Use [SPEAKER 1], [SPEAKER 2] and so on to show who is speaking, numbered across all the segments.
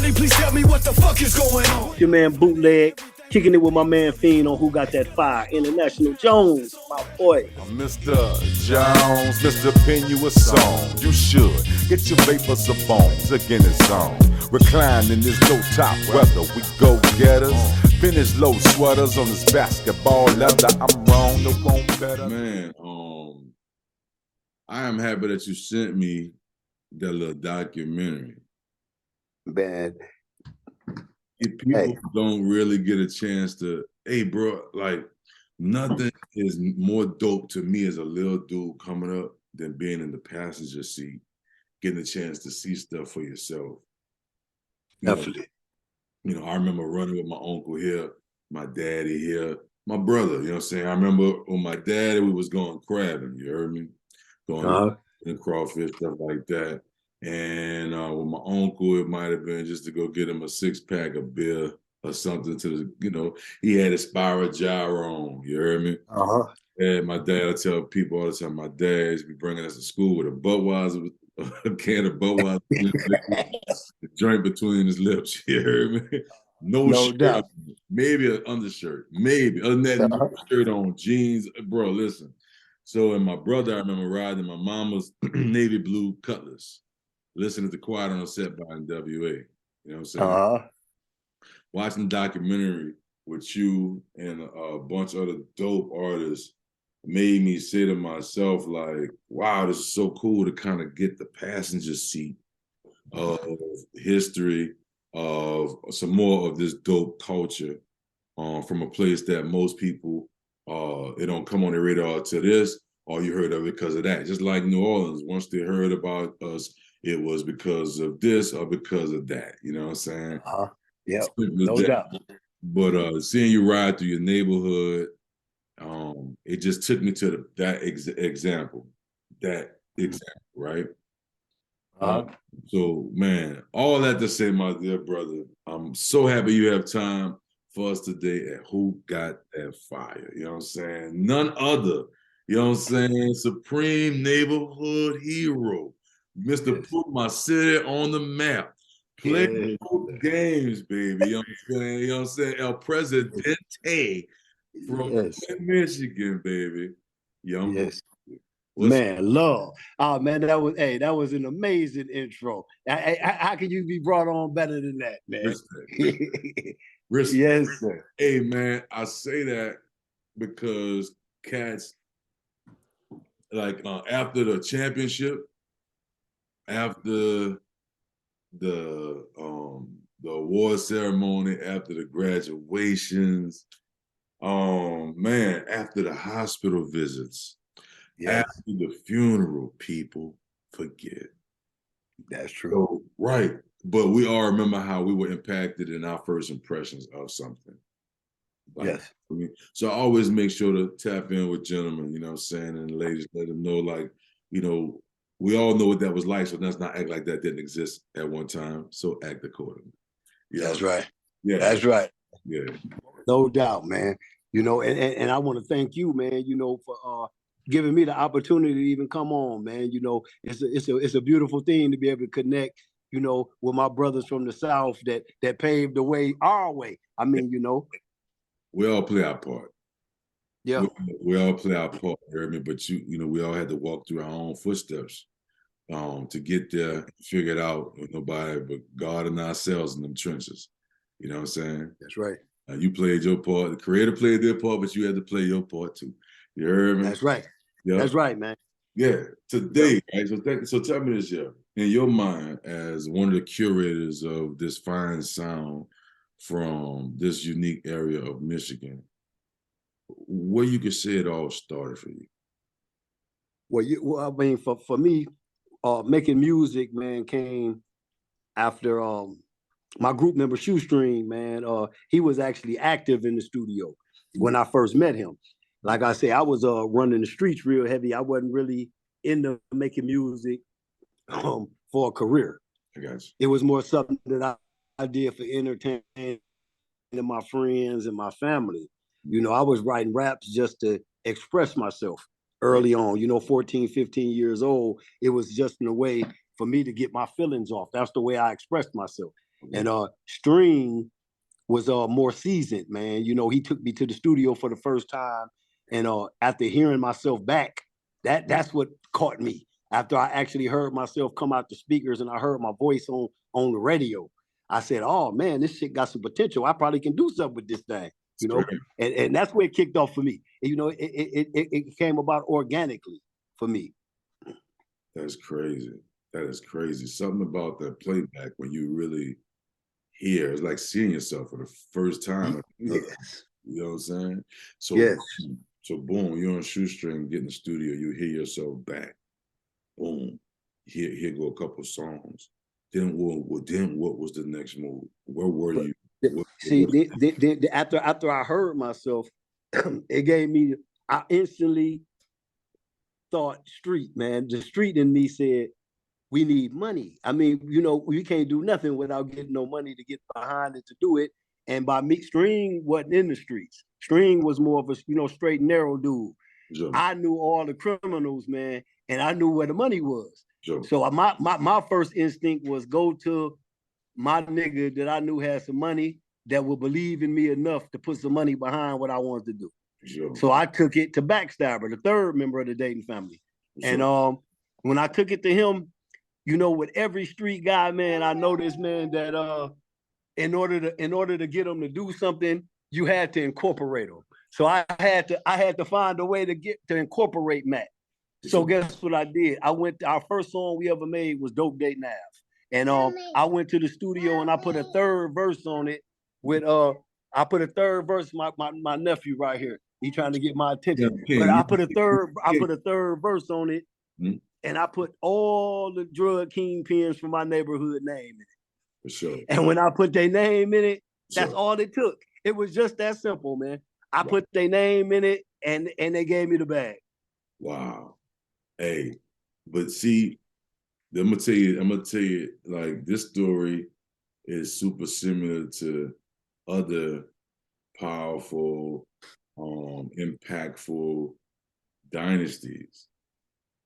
[SPEAKER 1] Somebody please tell me what the fuck is going on.
[SPEAKER 2] Your man Bootleg, kicking it with my man Fiend on Who Got That Fire. International Jones, my boy.
[SPEAKER 3] Mr. Jones, Mr. Pin you a song. You should get your vapors of bones again it's on. Recline in this no top weather, we go getters. Finish low sweaters on this basketball leather. I'm wrong, no one better.
[SPEAKER 4] Man, I am happy that you sent me that little documentary.
[SPEAKER 2] Man,
[SPEAKER 4] If people don't really get a chance to, hey, bro, like nothing is more dope to me as a little dude coming up than being in the passenger seat, getting a chance to see stuff for yourself.
[SPEAKER 2] Definitely.
[SPEAKER 4] I remember running with my uncle here, my daddy here, my brother, you know what I'm saying? I remember when my daddy, we was going crabbing, you heard me? Going and crawfish, stuff like that. And with my uncle, it might have been just to go get him a 6-pack of beer or something to the, he had a Spyro gyro on, you heard me? And my dad, I tell people all the time, my dad's be bringing us to school with a Budweiser, a can of Budweiser, the joint between his lips, you heard me? No shirt,
[SPEAKER 2] doubt.
[SPEAKER 4] Maybe an undershirt, maybe. Other than that, no shirt on, jeans. Bro, listen. So, and my brother, I remember riding my mama's navy blue Cutlass, listening to Quiet on the Set by NWA. You know what I'm saying? Watching the documentary with you and a bunch of other dope artists made me say to myself, like, wow, this is so cool to kind of get the passenger seat of history, of some more of this dope culture from a place that most people, it don't come on the radar to this, or you heard of it because of that. Just like New Orleans, once they heard about us, it was because of this or because of that. You know what I'm saying?
[SPEAKER 2] Yeah, no doubt.
[SPEAKER 4] But seeing you ride through your neighborhood, it just took me to that example, right? So, man, all that to say, my dear brother, I'm so happy you have time for us today at Who Got That Fire. You know what I'm saying? None other, you know what I'm saying? Supreme neighborhood hero, Mr. Put my city on the map. Play games, baby. You know what I'm saying? You know what I'm saying? El Presidente from Michigan, baby.
[SPEAKER 2] Man, love. Oh man, that was an amazing intro. How can you be brought on better than that, man?
[SPEAKER 4] Respect.
[SPEAKER 2] Yes, sir.
[SPEAKER 4] Hey man, I say that because cats, like after the championship, after the award ceremony, after the graduations, man, after the hospital visits, after the funeral, people forget.
[SPEAKER 2] That's true.
[SPEAKER 4] So, right. But we all remember how we were impacted in our first impressions of something.
[SPEAKER 2] Yes.
[SPEAKER 4] So I always make sure to tap in with gentlemen, you know what I'm saying, and ladies, let them know, like, we all know what that was like, so let's not act like that didn't exist at one time. So act accordingly.
[SPEAKER 2] That's right.
[SPEAKER 4] Yeah.
[SPEAKER 2] That's right.
[SPEAKER 4] Yeah.
[SPEAKER 2] No doubt, man. And I want to thank you, man, for giving me the opportunity to even come on, man. It's a beautiful thing to be able to connect, with my brothers from the South that paved the way our way. I mean,
[SPEAKER 4] we all play our part.
[SPEAKER 2] Yeah.
[SPEAKER 4] We all play our part, you heard me? But we all had to walk through our own footsteps to get there, figure it out with nobody but God and ourselves in them trenches. You know what I'm saying?
[SPEAKER 2] That's right.
[SPEAKER 4] You played your part. The creator played their part, but you had to play your part too. You heard me?
[SPEAKER 2] That's right.
[SPEAKER 4] Yep.
[SPEAKER 2] That's right, man.
[SPEAKER 4] Yeah. Today, right? So tell me this, in your mind, as one of the curators of this fine sound from this unique area of Michigan, where you could say it all started for you?
[SPEAKER 2] Well, I mean, for me, making music, man, came after my group member Shoestring, man. He was actually active in the studio when I first met him. Like I say, I was running the streets real heavy. I wasn't really into making music for a career.
[SPEAKER 4] I got you.
[SPEAKER 2] It was more something that I did for entertaining my friends and my family. I was writing raps just to express myself early on, 14, 15 years old. It was just in a way for me to get my feelings off. That's the way I expressed myself. And String was more seasoned, man. You know, he took me to the studio for the first time, and after hearing myself back, that's what caught me. After I actually heard myself come out the speakers and I heard my voice on the radio, I said, "Oh man, this shit got some potential. I probably can do something with this thing." You know, and that's where it kicked off for me. You know, it came about organically for me.
[SPEAKER 4] That's crazy. That is crazy. Something about that playback when you really hear, it's like seeing yourself for the first time.
[SPEAKER 2] Yes.
[SPEAKER 4] You know what I'm saying? So,
[SPEAKER 2] yes.
[SPEAKER 4] So boom, you're on Shoestring, get in the studio, you hear yourself back. Boom. Here go a couple songs. Then what was the next move? Where were you?
[SPEAKER 2] After I heard myself, it gave me, I instantly thought street, man. The street in me said, we need money. I mean, you know, we can't do nothing without getting no money to get behind it to do it. And by me, String wasn't in the streets. String was more of a, you know, straight and narrow dude. Sure. I knew all the criminals, man, and I knew where the money was. Sure. So my first instinct was go to my nigga that I knew had some money that would believe in me enough to put some money behind what I wanted to do. Sure. So I took it to Backstabber, the third member of the Dayton family. Sure. And when I took it to him, you know, with every street guy, man, I noticed, man, that in order to get them to do something, you had to incorporate them. So I had to find a way to incorporate Matt. So guess what I did? Our first song we ever made was Dope Dayton Ave. And I went to the studio and I put a third verse on it with I put a third verse, my nephew right here. He trying to get my attention. Yeah, but I put a third verse on it. Mm-hmm. And I put all the drug kingpins from my neighborhood name in it. For sure. And when I put their name in it, that's all it took. It was just that simple, man. I put their name in it and they gave me the bag.
[SPEAKER 4] Wow. Hey, but see, I'm gonna tell you, like, this story is super similar to other powerful, impactful dynasties.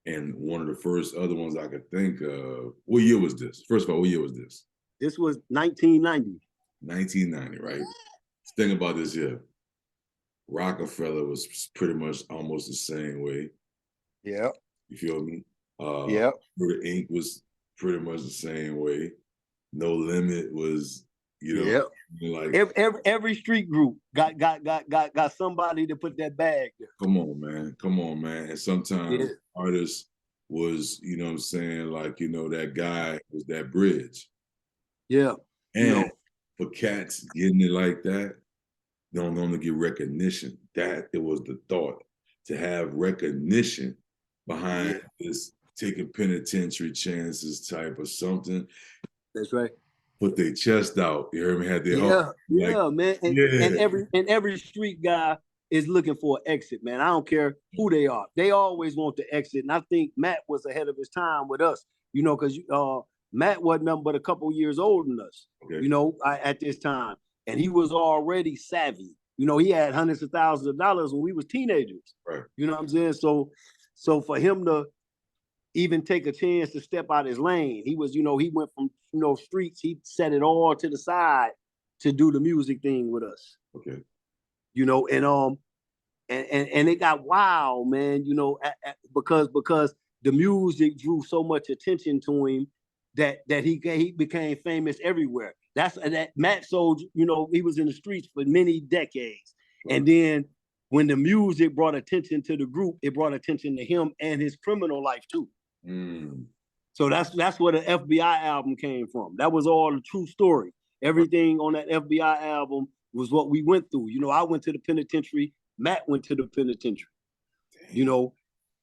[SPEAKER 4] And one of the first other ones I could think of, what year was this? First of all, what year was this?
[SPEAKER 2] This was 1990.
[SPEAKER 4] 1990, right? Think about this here. Rockefeller was pretty much almost the same way.
[SPEAKER 2] Yeah.
[SPEAKER 4] You feel me?
[SPEAKER 2] Yeah.
[SPEAKER 4] Murder Inc. was pretty much the same way. No Limit was, you know, like
[SPEAKER 2] every street group got somebody to put that bag there.
[SPEAKER 4] Come on, man. And sometimes artists was, you know what I'm saying, like, you know, that guy was that bridge.
[SPEAKER 2] Yeah.
[SPEAKER 4] And for cats getting it like that, they don't normally get recognition. That it was the thought to have recognition behind this taking penitentiary chances type of something.
[SPEAKER 2] That's right.
[SPEAKER 4] Put their chest out. You heard me? Had their heart.
[SPEAKER 2] Man. And every street guy is looking for an exit, man. I don't care who they are. They always want the exit. And I think Matt was ahead of his time with us, you know, because Matt wasn't nothing but a couple years older than us, you know, at this time. And he was already savvy. You know, he had hundreds of thousands of dollars when we was teenagers. Right. You know what I'm saying? So for him to even take a chance to step out his lane, he was, you know, he went from, you know, streets, he set it all to the side to do the music thing with us. Okay. You know, and it got wild, man, you know, because the music drew so much attention to him that he became famous everywhere. That Matt sold, you know, he was in the streets for many decades. Right. And then when the music brought attention to the group, it brought attention to him and his criminal life too. Mm. So that's where the FBI album came from. That was all the true story. Everything on that FBI album was what we went through. You know, I went to the penitentiary. Matt went to the penitentiary. Damn. You know,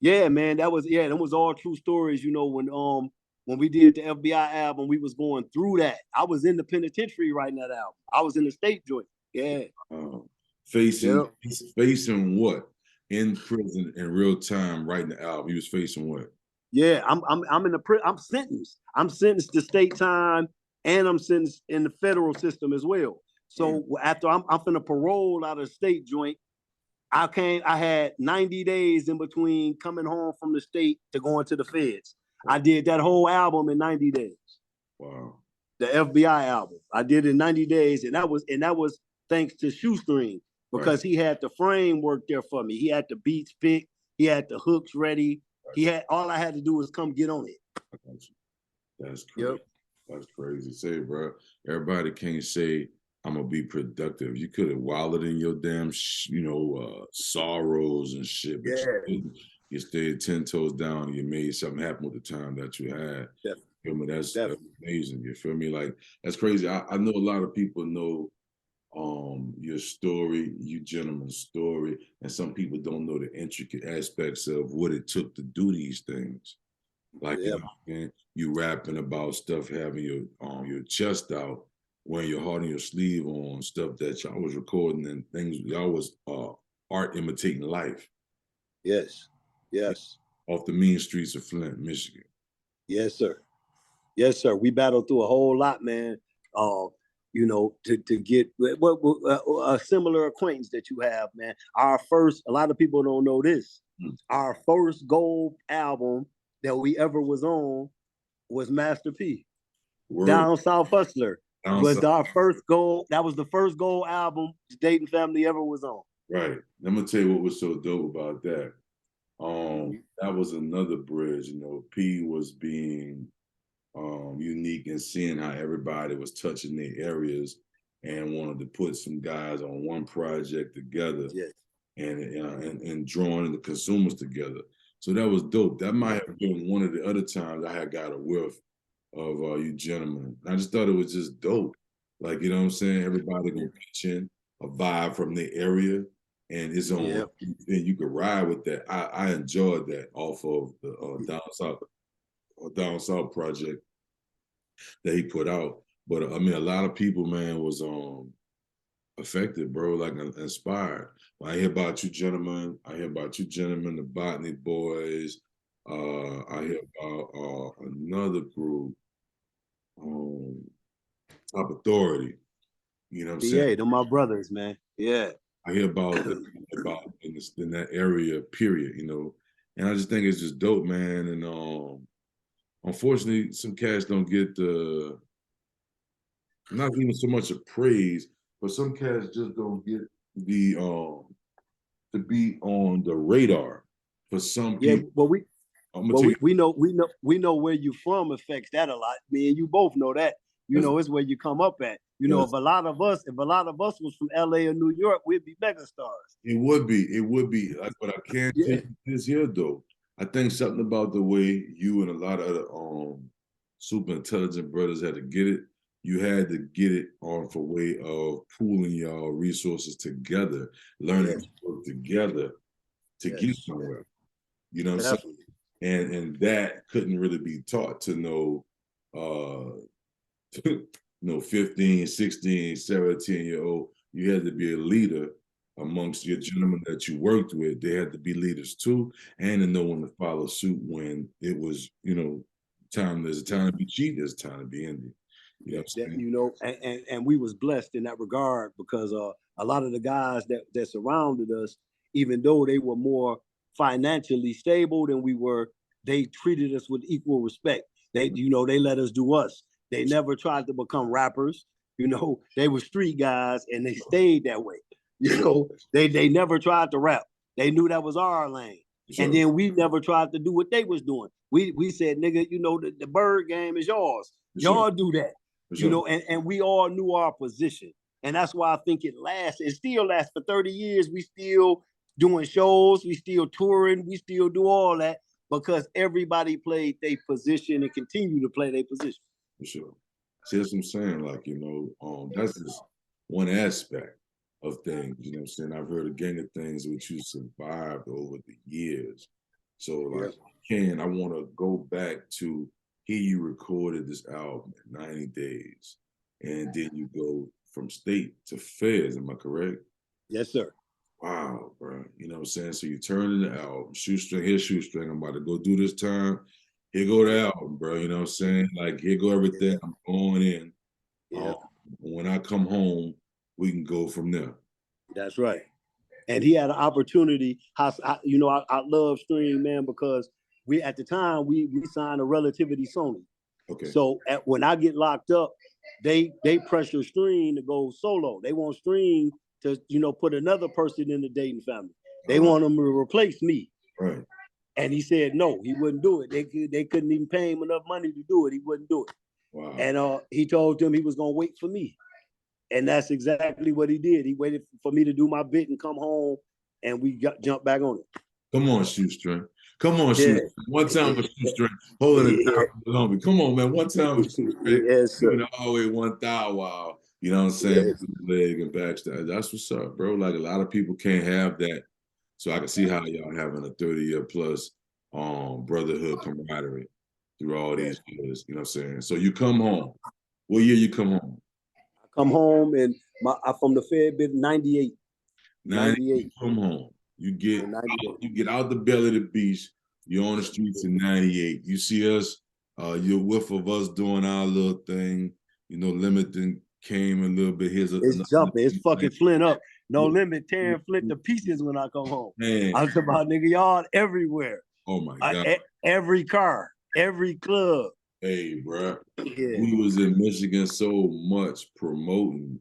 [SPEAKER 2] yeah, man, that was all true stories. You know, when we did the FBI album, we was going through that. I was in the penitentiary writing that album. I was in the state joint. Yeah.
[SPEAKER 4] Facing what? In prison in real time writing the album. He was facing what?
[SPEAKER 2] Yeah, I'm in the I'm sentenced. I'm sentenced to state time and I'm sentenced in the federal system as well. So after I'm finna parole out of the state joint, I had 90 days in between coming home from the state to going to the feds. I did that whole album in 90 days.
[SPEAKER 4] Wow.
[SPEAKER 2] the FBI album. I did it in 90 days, and that was thanks to Shoestring, because he had the framework there for me. He had the beats picked, he had the hooks ready. He had all I had to do was come get on it.
[SPEAKER 4] That's crazy. Yep. That's crazy. Say, bro, everybody can't say I'm gonna be productive. You could have wallowed in your damn, sorrows and shit, but you stayed 10 toes down and you made something happen with the time that you had. You feel me? That's amazing. You feel me? Like, that's crazy. I know a lot of people know your story, you gentlemen's story, and some people don't know the intricate aspects of what it took to do these things. Like, you know, you rapping about stuff, having your chest out, wearing your heart on your sleeve on stuff that y'all was recording and things. Y'all was art imitating life.
[SPEAKER 2] Yes.
[SPEAKER 4] Off the mean streets of Flint, Michigan.
[SPEAKER 2] Yes, sir. Yes, sir. We battled through a whole lot, man. You know, to get a similar acquaintance that you have, man. A lot of people don't know this. Our first gold album that we ever was on was Master P. Down South Hustler was our first gold. That was the first gold album the Dayton Family ever was on.
[SPEAKER 4] Right. I'm gonna tell you what was so dope about that. That was another bridge. You know, P was being unique and seeing how everybody was touching their areas and wanted to put some guys on one project together. And drawing the consumers together. So that was dope. That might have been one of the other times I had got a whiff of you gentlemen. I just thought it was just dope. Like, you know what I'm saying? Everybody gonna pitch in a vibe from the area and it's on, and you could ride with that. I enjoyed that off of the Down South project that he put out. But I mean, a lot of people, man, was affected, bro, like inspired. When I hear about you gentlemen, the Botany Boys. I hear about another group, Top Authority. You know what I'm saying?
[SPEAKER 2] They're my brothers, man. Yeah.
[SPEAKER 4] I hear about in that area, period, you know. And I just think it's just dope, man. And unfortunately, some cats don't get not even so much of praise, but some cats just don't get the to be on the radar for some people.
[SPEAKER 2] We know where you from affects that a lot. Me and you both know that. You know, it's where you come up at. You know, if a lot of us was from LA or New York, we'd be mega stars.
[SPEAKER 4] It would be. Like, but I can't take this here though. I think something about the way you and a lot of other super intelligent brothers had to get it. You had to get it on for way of pooling y'all resources together, learning to work together to get somewhere. You know what I'm saying? And that couldn't really be taught to no 15, 16, 17-year-old. You had to be a leader amongst your gentlemen that you worked with. They had to be leaders too, and to know when to follow suit when it was, you know, there's a time to be cheap, there's a time to be Indian. You know what I'm saying?
[SPEAKER 2] You know, and we was blessed in that regard because a lot of the guys that surrounded us, even though they were more financially stable than we were, they treated us with equal respect. They let us do us. They never tried to become rappers. You know, they were street guys and they stayed that way. You know, they never tried to rap. They knew that was our lane. And then we never tried to do what they was doing. We said, nigga, you know, the bird game is yours. Y'all do that. You know, and we all knew our position. And that's why I think it lasts. It still lasts for 30 years. We still doing shows. We still touring. We still do all that because everybody played their position and continue to play their position.
[SPEAKER 4] For sure. See, that's what I'm saying. Like, you know, that's just one aspect of things. You know what I'm saying? I've heard a gang of things which you survived over the years. So, like, I want to go back to here you recorded this album in 90 days, and then you go from state to feds, am I correct?
[SPEAKER 2] Yes, sir.
[SPEAKER 4] Wow, bro. You know what I'm saying? So you turn in the album, shoestring, I'm about to go do this time. Here go the album, bro. You know what I'm saying? Like, here go everything. I'm going in. When I come home, we can go from there.
[SPEAKER 2] That's right. And he had an opportunity. I love Stream, man, because at the time we signed a Relativity Sony.
[SPEAKER 4] Okay.
[SPEAKER 2] So when I get locked up, they pressure String to go solo. They want String to, put another person in the Dayton family. They want him to replace me.
[SPEAKER 4] Right.
[SPEAKER 2] And he said no, he wouldn't do it. They couldn't even pay him enough money to do it. He wouldn't do it.
[SPEAKER 4] Wow.
[SPEAKER 2] And he told them he was gonna wait for me. And that's exactly what he did. He waited for me to do my bit and come home, and we jumped back on it.
[SPEAKER 4] Come on, Shoestring. Come on, Shoestring. One time for Shoestring. Holding it down for Columbia. Come on, man. One time for Shoestring.
[SPEAKER 2] Yes, sir.
[SPEAKER 4] Giving it all the way 1,000 wow. You know what I'm saying? Leg and backstab. That's what's up, bro. Like, a lot of people can't have that. So I can see how y'all having a 30-year plus brotherhood camaraderie through all these years. You know what I'm saying? So you come home. What year you come home?
[SPEAKER 2] I come home and I'm from the Fed bit 98.
[SPEAKER 4] 98. You come home. You get out the belly of the beast. You're on the streets in 98. You see us, you're whiff of us doing our little thing. Limiting came a little bit.
[SPEAKER 2] It's jumping. It's fucking Flint up. No Limit tearing Flint to pieces when I come home.
[SPEAKER 4] Man.
[SPEAKER 2] I was about nigga y'all everywhere.
[SPEAKER 4] Oh my God.
[SPEAKER 2] Every car, every club.
[SPEAKER 4] Hey, bro. Yeah. We was in Michigan so much promoting,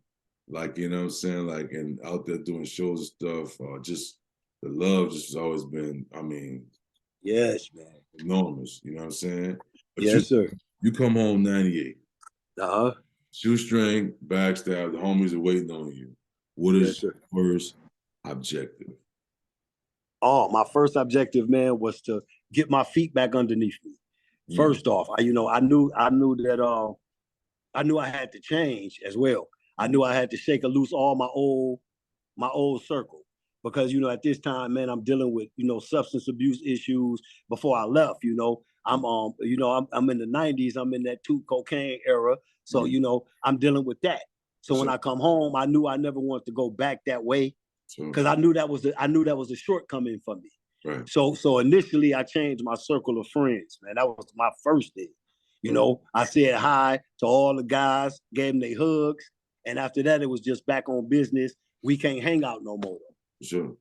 [SPEAKER 4] like, you know what I'm saying? Like, and out there doing shows and stuff. Just the love just has always been, I mean.
[SPEAKER 2] Yes, man.
[SPEAKER 4] Enormous. You know what I'm saying? But
[SPEAKER 2] yes, sir.
[SPEAKER 4] You come home 98.
[SPEAKER 2] Uh-huh.
[SPEAKER 4] Shoestring, backstab, the homies are waiting on you. What is your first objective?
[SPEAKER 2] Oh, my first objective, man, was to get my feet back underneath me. First off, I knew that I knew I had to change as well. I knew I had to shake loose all my old circle, because at this time, man, I'm dealing with substance abuse issues. Before I left, I'm I'm in the 90s. I'm in that cocaine era, so I'm dealing with that. So when I come home, I knew I never wanted to go back that way, because I knew that was a shortcoming for me.
[SPEAKER 4] Right.
[SPEAKER 2] So initially I changed my circle of friends, man. That was my first thing. I said hi to all the guys, gave them their hugs, and after that it was just back on business. We can't hang out no more.
[SPEAKER 4] Sure.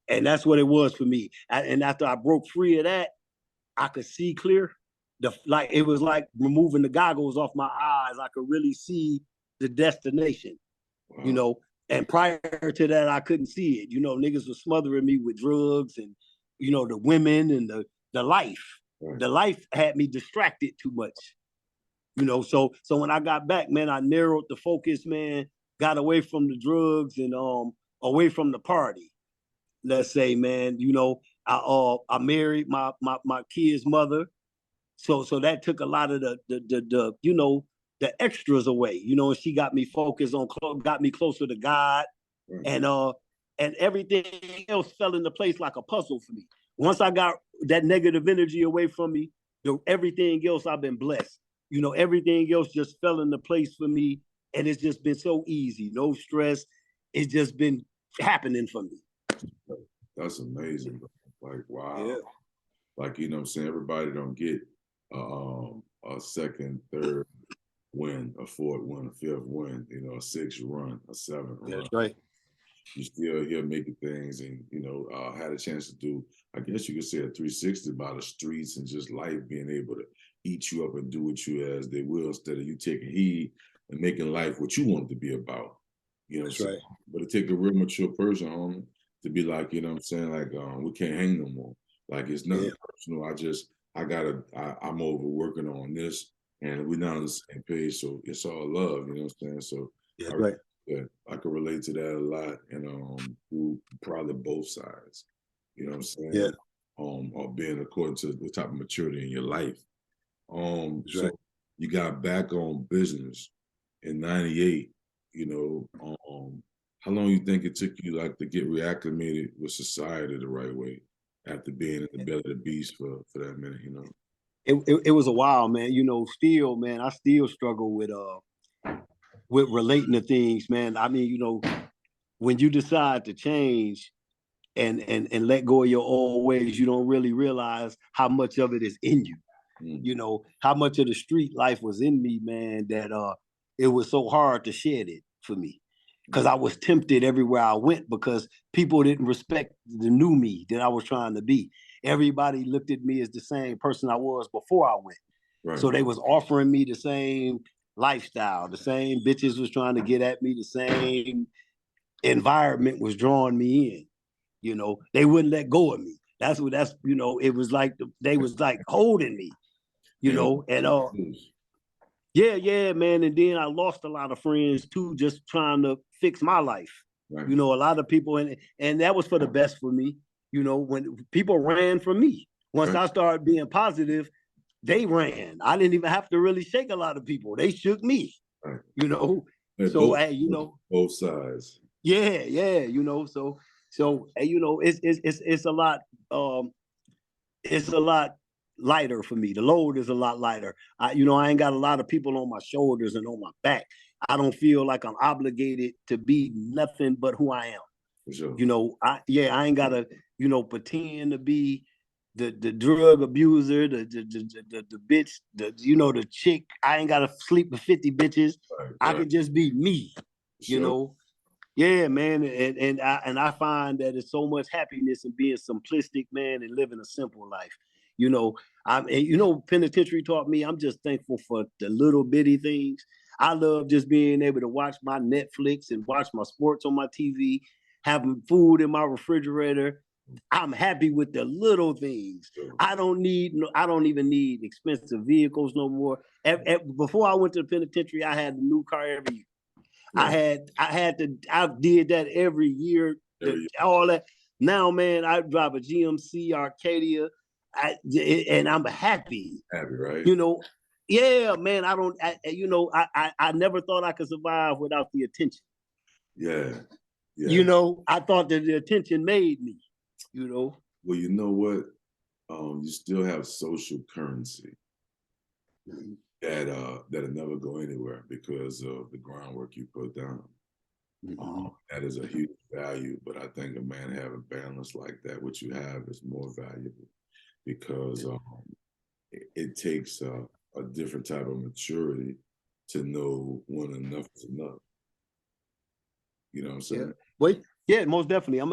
[SPEAKER 2] And that's what it was for me. And after I broke free of that, I could see clear. It was like removing the goggles off my eyes. I could really see the destination,
[SPEAKER 4] wow.
[SPEAKER 2] And prior to that, I couldn't see it. Niggas was smothering me with drugs and, the women and the life. Right. The life had me distracted too much. So when I got back, man, I narrowed the focus, man, got away from the drugs and away from the party. Let's say, man, I married my kid's mother. So that took a lot of the extras away, and she got me focused on, got me closer to God, and everything else fell into place like a puzzle for me. Once I got that negative energy away from me, everything else I've been blessed. Everything else just fell into place for me, and it's just been so easy, no stress. It's just been happening for me.
[SPEAKER 4] That's amazing, bro. Like, wow.
[SPEAKER 2] Yeah.
[SPEAKER 4] Like, what I'm saying? Everybody don't get a second, third win, a fourth win, a fifth win, a sixth run, a seventh run.
[SPEAKER 2] That's right.
[SPEAKER 4] You still here making things, and had a chance to do, I guess you could say, a 360 by the streets and just life being able to eat you up and do what you as they will, instead of you taking heed and making life what you want it to be about.
[SPEAKER 2] That's right.
[SPEAKER 4] But it take a real mature person, homie, to be like, I'm saying, like, we can't hang no more. Like, it's nothing personal. I'm over working on this, and we're not on the same page, so it's all love, you know what I'm saying? So
[SPEAKER 2] right.
[SPEAKER 4] I could relate to that a lot, and through probably both sides, you know what I'm saying?
[SPEAKER 2] Yeah.
[SPEAKER 4] Or being according to the type of maturity in your life. So
[SPEAKER 2] right.
[SPEAKER 4] You got back on business in 98, how long you think it took you to get reacclimated with society the right way after being in the belly of the beast for that minute,
[SPEAKER 2] It was a while, man. Still, man, I still struggle with relating to things, man. I mean, when you decide to change and let go of your old ways, you don't really realize how much of it is in you. How much of the street life was in me, man, that it was so hard to shed it for me. Because I was tempted everywhere I went, because people didn't respect the new me that I was trying to be. Everybody looked at me as the same person I was before I went. Right. So they was offering me the same lifestyle. The same bitches was trying to get at me. The same environment was drawing me in. You know, they wouldn't let go of me. You know, it was like they was like holding me, you know, and yeah, man. And then I lost a lot of friends too, just trying to fix my life.
[SPEAKER 4] Right.
[SPEAKER 2] You know, a lot of people, and that was for the best for me. You know, when people ran from me, once I started being positive, they ran. I didn't even have to really shake a lot of people. They shook me.
[SPEAKER 4] Right.
[SPEAKER 2] You know,
[SPEAKER 4] so you know, both sides.
[SPEAKER 2] Yeah, you know, so you know, it's a lot. It's a lot lighter for me. The load is a lot lighter. You know, I ain't got a lot of people on my shoulders and on my back. I don't feel like I'm obligated to be nothing but who I am.
[SPEAKER 4] For sure.
[SPEAKER 2] You know, I ain't gotta, you know, pretend to be the drug abuser, the bitch, you know, the chick. I ain't gotta sleep with 50 bitches. Right. I can just be me. You know. Yeah, man, and I find that there's so much happiness in being simplistic, man, and living a simple life. You know, penitentiary taught me. I'm just thankful for the little bitty things. I love just being able to watch my Netflix and watch my sports on my TV, having food in my refrigerator. I'm happy with the little things. I don't even need expensive vehicles no more. Before I went to the penitentiary, I had a new car every year. Yeah. I did that every year, all that. Now, man, I drive a GMC Arcadia, and I'm happy.
[SPEAKER 4] Happy, right?
[SPEAKER 2] You know, yeah, man. I never thought I could survive without the attention.
[SPEAKER 4] Yeah.
[SPEAKER 2] You know, I thought that the attention made me. You know.
[SPEAKER 4] Well, you know what? You still have social currency. Mm-hmm. That'll never go anywhere because of the groundwork you put down. Mm-hmm. That is a huge value, but I think a man having balance like that, what you have, is more valuable because it takes a different type of maturity to know when enough is enough. You know what I'm saying?
[SPEAKER 2] Yeah. Well, yeah, most definitely. I'm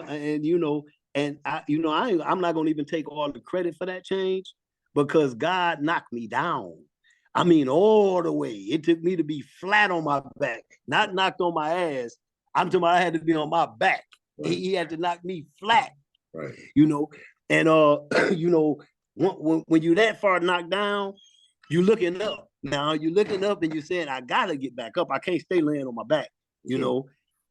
[SPEAKER 2] not gonna even take all the credit for that change because God knocked me down. I mean, all the way. It took me to be flat on my back, not knocked on my ass. I'm talking about I had to be on my back. Right. He had to knock me flat.
[SPEAKER 4] Right.
[SPEAKER 2] You know, and you know, when you that far knocked down, you looking up. Now you're looking up and you're saying, I gotta get back up. I can't stay laying on my back, you know.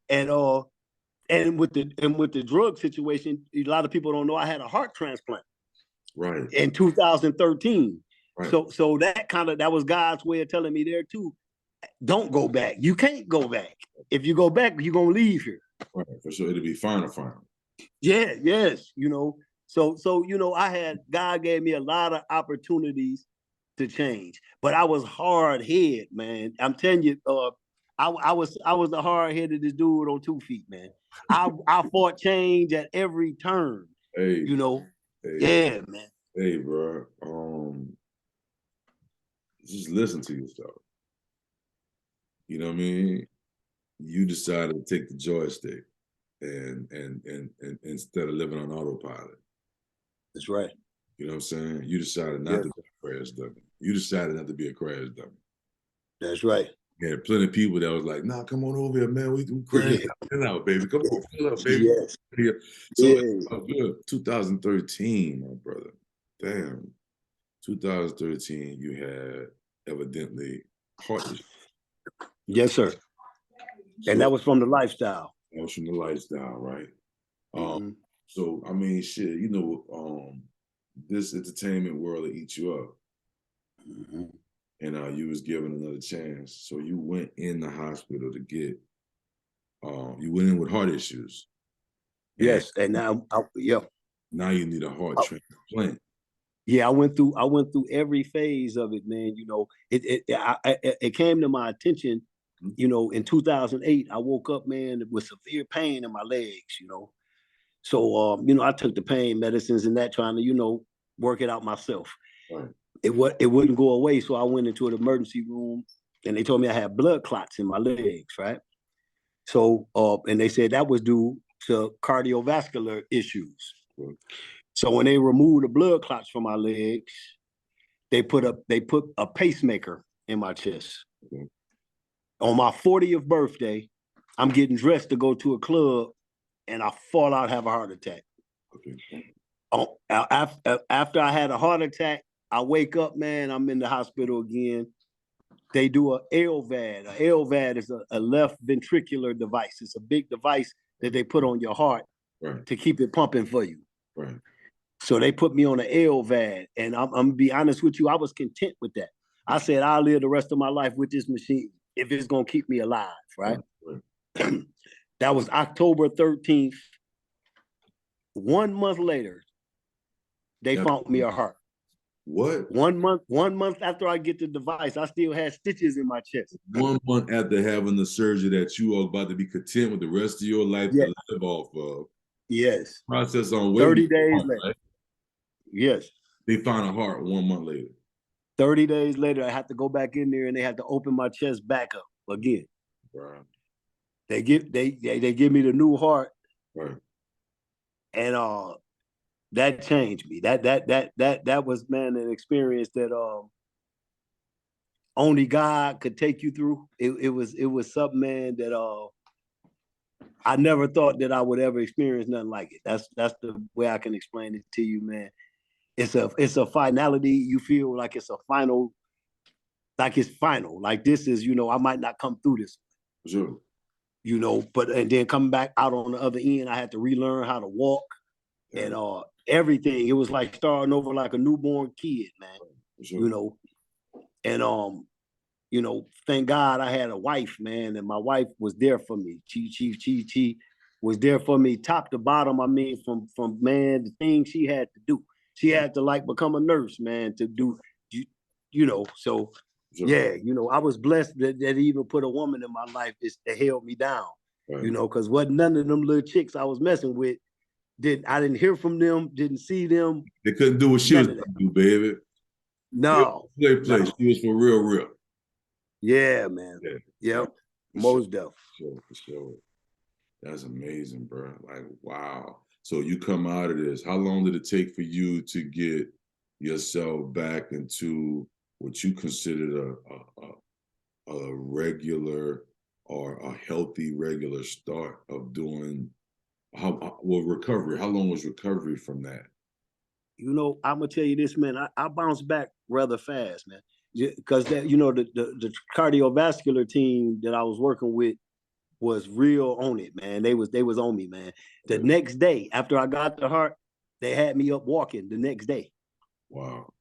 [SPEAKER 2] And with the drug situation, a lot of people don't know I had a heart transplant.
[SPEAKER 4] Right.
[SPEAKER 2] In 2013.
[SPEAKER 4] Right.
[SPEAKER 2] So that was God's way of telling me there too. Don't go back. You can't go back. If you go back, you're gonna leave here.
[SPEAKER 4] Right. For sure, it'll be final.
[SPEAKER 2] Yeah. Yes. You know. So you know, God gave me a lot of opportunities to change, but I was hard headed, man. I'm telling you, I was the hard headed dude on 2 feet, man. I fought change at every turn.
[SPEAKER 4] Hey.
[SPEAKER 2] You know.
[SPEAKER 4] Hey.
[SPEAKER 2] Yeah, man.
[SPEAKER 4] Hey, bro. Just listen to yourself. You know what I mean? You decided to take the joystick and instead of living on autopilot.
[SPEAKER 2] That's right.
[SPEAKER 4] You know what I'm saying? You decided not to be a crash dummy. You decided not to be a crash dummy.
[SPEAKER 2] That's right.
[SPEAKER 4] Yeah, plenty of people that was like, nah, come on over here, man. We crash out, baby. Come on, fill up, baby.
[SPEAKER 2] Yes.
[SPEAKER 4] So good. 2013, my brother. Damn. 2013, you had evidently heart issues.
[SPEAKER 2] Yes, sir. And that was from the lifestyle.
[SPEAKER 4] That was from the lifestyle, right? So I mean, shit, you know, this entertainment world will eat you up. Mm-hmm. And you was given another chance. So you went in the hospital to get you went in with heart issues.
[SPEAKER 2] Yes, and now
[SPEAKER 4] now you need a heart transplant.
[SPEAKER 2] Yeah, I went through every phase of it, man. You know, it came to my attention, you know, in 2008. I woke up, man, with severe pain in my legs, you know. So, you know, I took the pain medicines and that, trying to, you know, work it out myself.
[SPEAKER 4] Right.
[SPEAKER 2] It wouldn't go away, so I went into an emergency room, and they told me I had blood clots in my legs, right? So, and they said that was due to cardiovascular issues. Right. So when they removed the blood clots from my legs, they put a pacemaker in my chest. Okay. On my 40th birthday, I'm getting dressed to go to a club, and I fall out, have a heart attack.
[SPEAKER 4] Okay.
[SPEAKER 2] After I had a heart attack, I wake up, man, I'm in the hospital again. They do a LVAD. A LVAD is a left ventricular device. It's a big device that they put on your heart to keep it pumping for you.
[SPEAKER 4] Right.
[SPEAKER 2] So they put me on an LVAD, and I'm gonna be honest with you, I was content with that. I said, I'll live the rest of my life with this machine if it's gonna keep me alive, right? That was October 13th. 1 month later, they found me a heart.
[SPEAKER 4] What?
[SPEAKER 2] 1 month after I get the device, I still had stitches in my chest.
[SPEAKER 4] 1 month after having the surgery that you are about to be content with the rest of your life to live off of.
[SPEAKER 2] Yes.
[SPEAKER 4] Process on
[SPEAKER 2] 30 days later.
[SPEAKER 4] Right?
[SPEAKER 2] Yes.
[SPEAKER 4] They found a heart 1 month later.
[SPEAKER 2] 30 days later, I had to go back in there and they had to open my chest back up again.
[SPEAKER 4] Right.
[SPEAKER 2] They give me the new heart.
[SPEAKER 4] Right.
[SPEAKER 2] And that changed me. That was, man, an experience that only God could take you through. It was something, man, that I never thought that I would ever experience nothing like it. That's the way I can explain it to you, man. It's a finality. You feel like it's a final, like it's final. Like this is, I might not come through this.
[SPEAKER 4] Sure.
[SPEAKER 2] But and then coming back out on the other end, I had to relearn how to walk and everything. It was like starting over like a newborn kid, man. Sure. And thank God I had a wife, man, and my wife was there for me. She was there for me top to bottom. I mean, from man, the things she had to do. She had to like become a nurse, man, to do, so
[SPEAKER 4] sure.
[SPEAKER 2] Yeah, I was blessed that even put a woman in my life that held me down, because wasn't none of them little chicks I was messing with. I didn't hear from them, didn't see them.
[SPEAKER 4] They couldn't do what she was going to do, baby.
[SPEAKER 2] No.
[SPEAKER 4] Play. No. She was for real.
[SPEAKER 2] Yeah, man. Yeah. Yep. Most
[SPEAKER 4] definitely. For sure. That's amazing, bro. Like, wow. So you come out of this. How long did it take for you to get yourself back into what you considered a regular or a healthy regular start of doing recovery? How long was recovery from that?
[SPEAKER 2] I'm gonna tell you this, man. I bounced back rather fast, man, because the cardiovascular team that I was working with was real on it, man. They was on me, man. The next day after I got the heart, they had me up walking the next day.
[SPEAKER 4] Wow.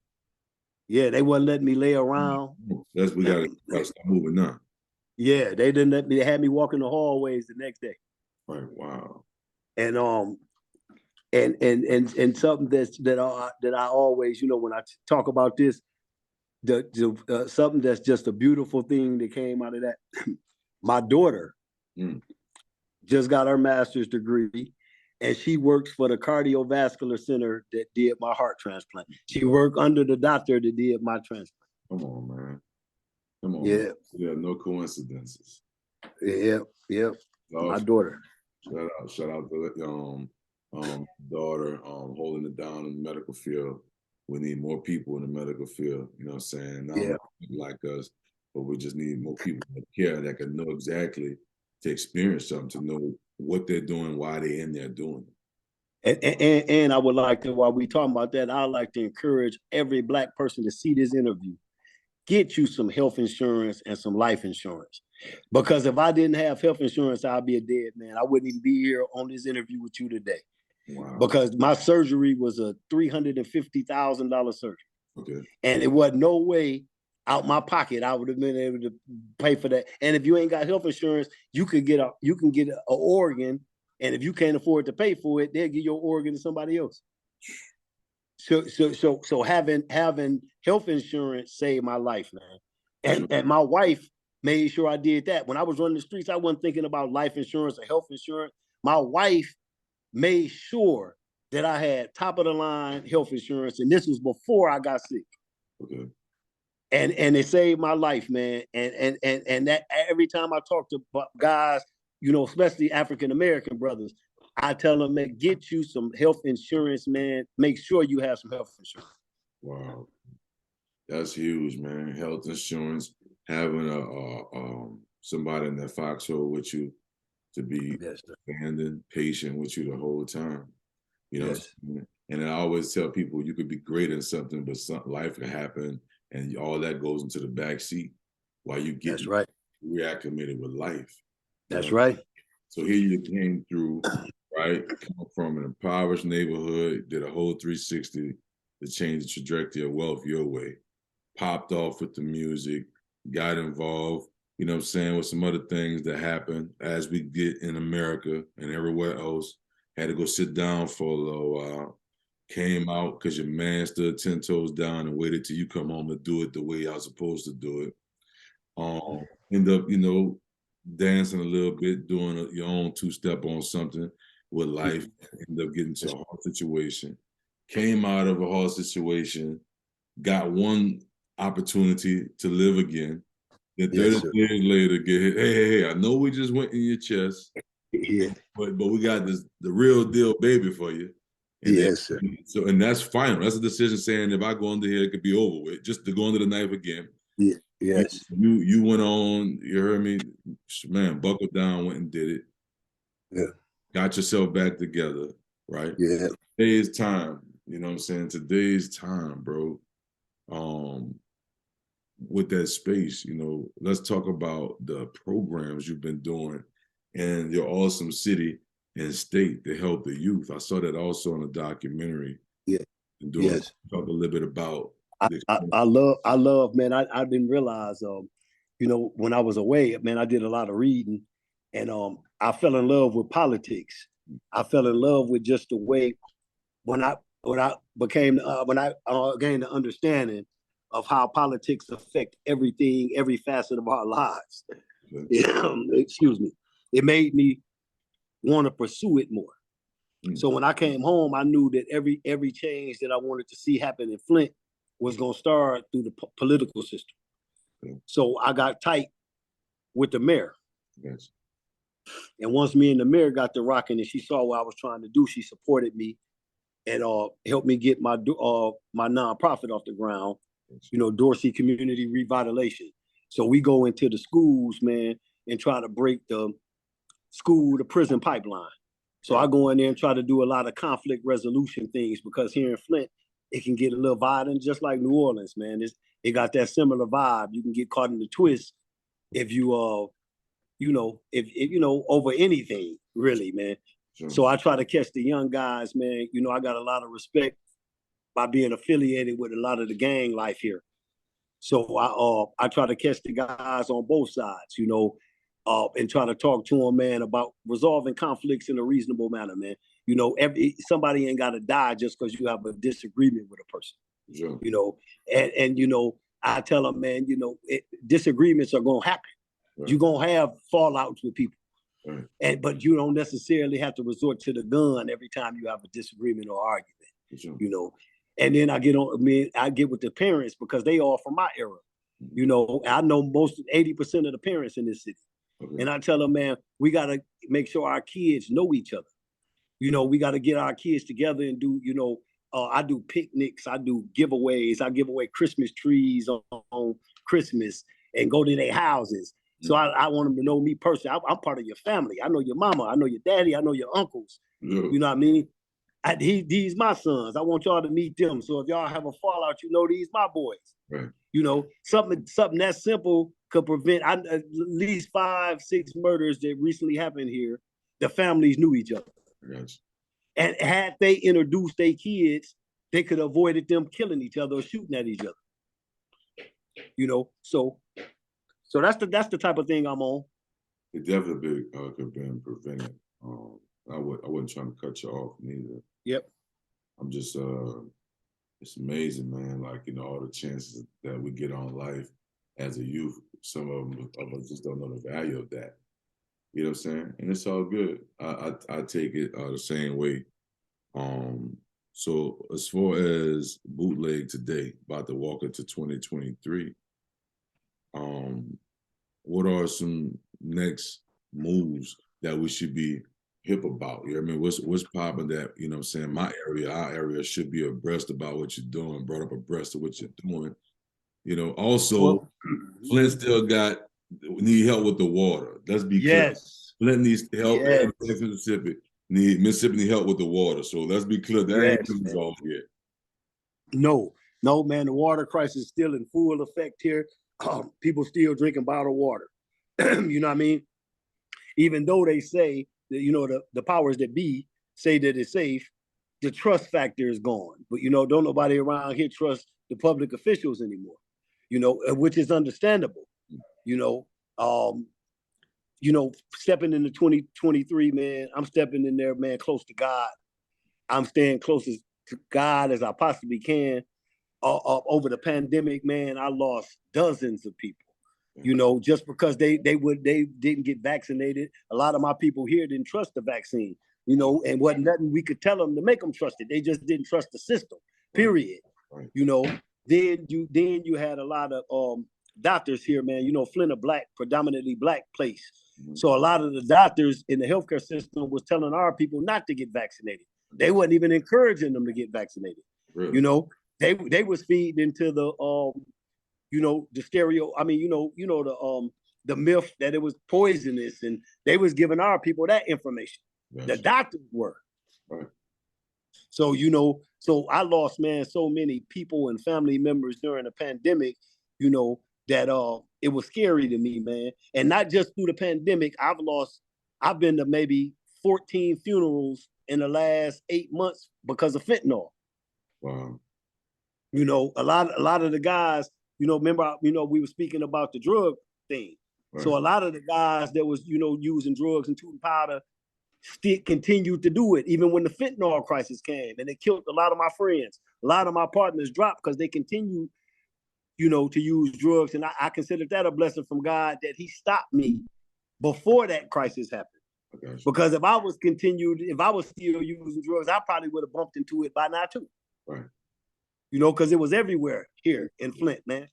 [SPEAKER 2] Yeah, they wasn't letting me lay around.
[SPEAKER 4] We gotta start moving now.
[SPEAKER 2] Yeah, they didn't let me. They had me walking the hallways the next day.
[SPEAKER 4] Right. Wow.
[SPEAKER 2] And and something that I always, when I talk about this, something that's just a beautiful thing that came out of that. My daughter just got her master's degree, and she works for the cardiovascular center that did my heart transplant. She worked under the doctor that did my transplant.
[SPEAKER 4] Come on, man. Come on.
[SPEAKER 2] Yeah.
[SPEAKER 4] Man. Yeah, no coincidences.
[SPEAKER 2] Yeah. My daughter.
[SPEAKER 4] Shout out to daughter holding it down in the medical field. We need more people in the medical field, you know what I'm saying? Not only people like us, but we just need more people that care, that can know exactly, to experience something, to know what they're doing, why they're in there doing
[SPEAKER 2] it. And I would like to, while we talking about that, I'd like to encourage every Black person to see this interview. Get you some health insurance and some life insurance. Because if I didn't have health insurance, I'd be a dead man. I wouldn't even be here on this interview with you today.
[SPEAKER 4] Wow.
[SPEAKER 2] Because my surgery was a $350,000 surgery. Okay. And it wasn't no way out my pocket I would have been able to pay for that. And if you ain't got health insurance, you can get an organ, and if you can't afford to pay for it, they'll give your organ to somebody else. So having health insurance saved my life, man. And my wife made sure I did that. When I was running the streets, I wasn't thinking about life insurance or health insurance. My wife made sure that I had top of the line health insurance, and this was before I got sick. Okay. And it saved my life, man. And that every time I talk to guys, especially African American brothers, I tell them, man, get you some health insurance, man. Make sure you have some health insurance.
[SPEAKER 4] Wow, that's huge, man. Health insurance, having somebody in that foxhole with you, to be
[SPEAKER 2] Yes, sir.
[SPEAKER 4] understanding, patient with you the whole time. You know,
[SPEAKER 2] Yes.
[SPEAKER 4] and I always tell people you could be great in something, but life can happen, and all that goes into the back seat while you get
[SPEAKER 2] That's right.
[SPEAKER 4] reacclimated with life.
[SPEAKER 2] That's right.
[SPEAKER 4] So here you came through, right? Come from an impoverished neighborhood, did a whole 360 to change the trajectory of wealth your way. Popped off with the music, got involved, you know what I'm saying, with some other things that happen as we get in America and everywhere else. Had to go sit down for a little while. Came out because your man stood 10 toes down and waited till you come home to do it the way y'all supposed to do it. End up, you know, dancing a little bit, doing your own two-step on something with life. End up getting to a hard situation. Came out of a hard situation, got one opportunity to live again. Then 30 years later, get hit. Hey, I know we just went in your chest, but we got the real deal baby for you. And
[SPEAKER 2] yes, sir.
[SPEAKER 4] So, and that's final. That's a decision saying if I go under here, it could be over with. Just to go under the knife again.
[SPEAKER 2] Yeah, yes.
[SPEAKER 4] You went on, you heard me, man, buckled down, went and did it.
[SPEAKER 2] Yeah.
[SPEAKER 4] Got yourself back together, right?
[SPEAKER 2] Yeah.
[SPEAKER 4] Today's time, you know what I'm saying? Today's time, bro. With that space, you know, let's talk about the programs you've been doing in your awesome city and state to help the youth. I saw that also in a documentary.
[SPEAKER 2] Yeah.
[SPEAKER 4] And doing talk a little bit about
[SPEAKER 2] I love, man. I didn't realize, you know, when I was away, man, I did a lot of reading, and I fell in love with politics. I fell in love with just the way when I gained the understanding of how politics affect everything, every facet of our lives. Excuse me. It made me want to pursue it more. So when I came home, I knew that every change that I wanted to see happen in Flint was going to start through the political system. So I got tight with the mayor.
[SPEAKER 4] Yes.
[SPEAKER 2] And once me and the mayor got to rocking and she saw what I was trying to do, she supported me and helped me get my nonprofit off the ground, you know, Dorsey Community Revitalization. So we go into the schools, man, and try to break the prison pipeline. So I go in there and try to do a lot of conflict resolution things because here in Flint, it can get a little violent, just like New Orleans, man. It got that similar vibe. You can get caught in the twist if you, you know, if you know, over anything, really, man. Sure. So I try to catch the young guys, man. You know, I got a lot of respect by being affiliated with a lot of the gang life here. So I try to catch the guys on both sides, you know, and try to talk to them, man, about resolving conflicts in a reasonable manner, man. You know, somebody ain't got to die just because you have a disagreement with a person. Sure. You know, and you know, I tell them, man, you know, disagreements are gonna happen. Right. You're gonna have fallouts with people, right. But you don't necessarily have to resort to the gun every time you have a disagreement or argument. Sure. You know, and then I get with the parents because they all from my era. Mm-hmm. You know, I know 80% of the parents in this city. Okay. And I tell them, man, we got to make sure our kids know each other. You know, we got to get our kids together and do, you know, I do picnics, I do giveaways, I give away Christmas trees on Christmas and go to their houses. Mm-hmm. So I want them to know me personally. I'm part of your family. I know your mama, I know your daddy, I know your uncles. Mm-hmm. You know what I mean? These my sons. I want y'all to meet them. So if y'all have a fallout, you know, these my boys. Right. You know, something that simple could prevent at least 5-6 murders that recently happened here. The families knew each other. Yes. And had they introduced their kids, they could have avoided them killing each other or shooting at each other. You know, so that's the type of thing I'm on.
[SPEAKER 4] It definitely could have been prevented. I wasn't trying to cut you off neither.
[SPEAKER 2] Yep.
[SPEAKER 4] I'm just it's amazing, man. Like, you know, all the chances that we get on life as a youth, some of us just don't know the value of that. You know what I'm saying? And it's all good. I take it the same way. So as far as Bootleg today, about to walk into 2023, what are some next moves that we should be hip about? You know what I mean? What's popping that, you know what I'm saying, our area should be abreast about what you're doing, brought up abreast of what you're doing. You know, also, Flint still got need help with the water. Let's be clear.
[SPEAKER 2] Yes.
[SPEAKER 4] Flint needs help.
[SPEAKER 2] Yes.
[SPEAKER 4] Mississippi need help with the water. So let's be clear. That ain't resolved yet.
[SPEAKER 2] No, man. The water crisis is still in full effect here. People still drinking bottled water. You know what I mean? Even though they say that, you know, the powers that be say that it's safe, the trust factor is gone. But, you know, don't nobody around here trust the public officials anymore, you know, which is understandable. You know, stepping into 2023, man, I'm stepping in there, man, close to God. I'm staying closest to God as I possibly can. Over the pandemic, man, I lost dozens of people. You know, just because they didn't get vaccinated. A lot of my people here didn't trust the vaccine, you know, and wasn't nothing we could tell them to make them trust it. They just didn't trust the system, period. Right. You know, then you had a lot of doctors here, man. You know, Flint, a predominantly black place. Mm-hmm. So a lot of the doctors in the healthcare system was telling our people not to get vaccinated. They wasn't even encouraging them to get vaccinated. Really? You know, they was feeding into the you know, the the myth that it was poisonous, and they was giving our people that information. Yes. The doctors were. Right. So, you know, so I lost, man, so many people and family members during the pandemic, you know, that it was scary to me, man. And not just through the pandemic, I've been to maybe 14 funerals in the last 8 months because of fentanyl. Wow. You know, a lot of the guys, you know, remember, you know, we were speaking about the drug thing. Right. So a lot of the guys that was, you know, using drugs and tooting powder still continued to do it, even when the fentanyl crisis came, and it killed a lot of my friends. A lot of my partners dropped because they continued, you know, to use drugs. And I consider that a blessing from God that he stopped me before that crisis happened. Okay. Because if I was still using drugs, I probably would have bumped into it by now too. Right. You know, because it was everywhere here in Flint, man.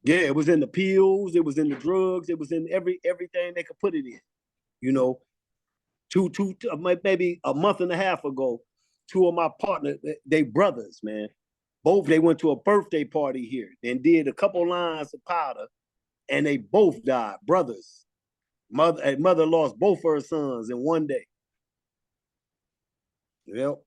[SPEAKER 2] Yeah, it was in the pills, it was in the drugs, it was in everything they could put it in. You know, maybe a month and a half ago, two of my partners, they brothers, man. Both, they went to a birthday party here and did a couple lines of powder, and they both died, brothers. Mother lost both her sons in one day. Yep.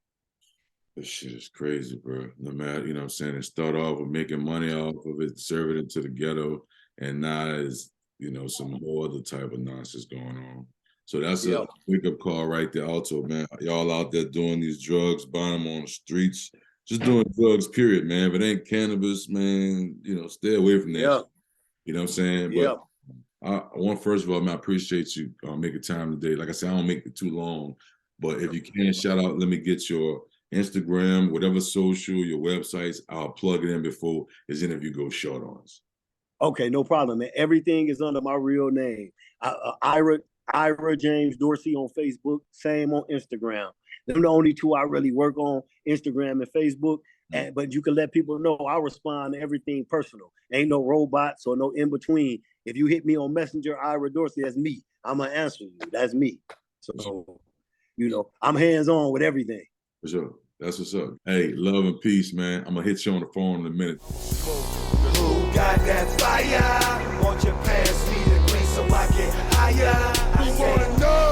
[SPEAKER 4] This shit is crazy, bro. No matter, you know what I'm saying, it started off with making money off of it, serving it into the ghetto, and now is, you know, some more other type of nonsense going on. So that's a wake-up call right there also, man. Y'all out there doing these drugs, buying them on the streets, just doing drugs, period, man. If it ain't cannabis, man, you know, stay away from that. Yeah. You know what I'm saying? Yeah. But I want, first of all, man, I appreciate you making time today. Like I said, I don't make it too long, but if you can, shout out, let me get your Instagram, whatever social, your websites, I'll plug it in before this interview goes short on us.
[SPEAKER 2] Okay, no problem, man. Everything is under my real name. Ira James Dorsey on Facebook, same on Instagram. Them the only two I really work on, Instagram and Facebook. But you can let people know I respond to everything personal. Ain't no robots or no in between. If you hit me on Messenger, Ira Dorsey, that's me. I'm gonna answer you. That's me. So, you know, I'm hands on with everything.
[SPEAKER 4] For sure. That's what's up. Hey, love and peace, man. I'm gonna hit you on the phone in a minute.
[SPEAKER 1] Who got that fire? Won't you pass me the green so I get higher? I wanna know.